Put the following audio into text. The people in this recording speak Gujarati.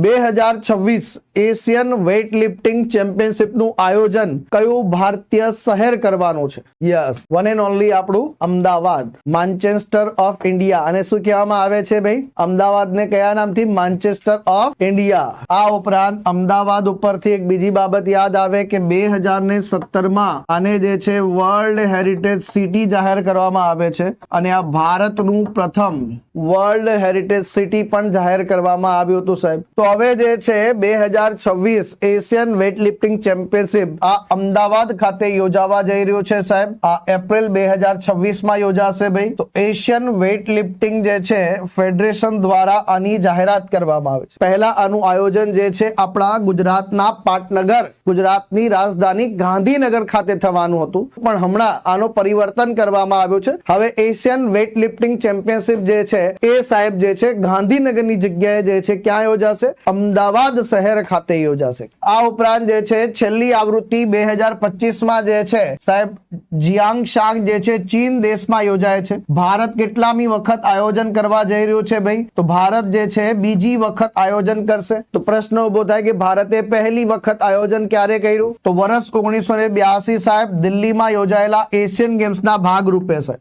2026 એશિયન વેઇટ લિફ્ટિંગ ચેમ્પિયનશિપ નું આયોજન કયું ભારતીય શહેર કરવાનું છે? યસ, વન એન્ડ ઓનલી આપણું અમદાવાદ, માન્ચેસ્ટર ઓફ ઇન્ડિયા. અને શું કહેવામાં આવે છે ભાઈ? અમદાવાદને કયા નામથી? Manchester of India. આ ઉપરાંત અમદાવાદ ઉપરથી એક બીજી બાબત યાદ આવે કે 2017 માં આને જે છે વર્લ્ડ હેરિટેજ સિટી જાહેર કરવામાં આવે છે અને આ ભારતનું પ્રથમ વર્લ્ડ હેરિટેજ સિટી પણ જાહેર કરવામાં આવ્યું હતું સાહેબ. તો હવે જે છે 2026 એશિયન વેઇટ લિફ્ટિંગ ચેમ્પિયનશિપ આ અમદાવાદ ખાતે યોજાવા જઈ રહ્યું છે સાહેબ. આ એપ્રિલ 2026 માં યોજાશે ભાઈ. તો એશિયન વેઇટ લિફ્ટિંગ જે છે ફેડરેશન દ્વારા આની જાહેરાત કરવામાં આવે છે. પહેલા આનું આયોજન જે છે આપણા ગુજરાતના પાટનગર, ગુજરાતની રાજધાની ગાંધીનગર ખાતે થવાનું હતું, પણ હમણાં આનો પરિવર્તન કરવામાં આવ્યું છે. હવે એશિયન વેઇટ લિફ્ટિંગ ચેમ્પિયનશિપ જે છે એ સાહેબ જે છે ગાંધીનગરની જગ્યાએ જે છે ક્યાં યોજાશે? અમદાવાદ શહેર ખાતે યોજાશે. આ ઉપરાંત જે છે છેલ્લી આવૃત્તિ 2025 માં જે છે સાહેબ જિયાંગશાન જે છે ચીન દેશમાં યોજાય છે. ભારત કેટલામી વખત આયોજન કરવા જઈ રહ્યું છે ભાઈ? તો ભારત જે છે બીજી વખત આયોજન કરશે. તો પ્રશ્ન ઉભો થાય કે ભારતે પહેલી વખત આયોજન ક્યારે કર્યું? તો વર્ષ 1982 સાહેબ દિલ્હીમાં યોજાયેલા એશિયન ગેમ્સના ભાગ રૂપે સાહેબ.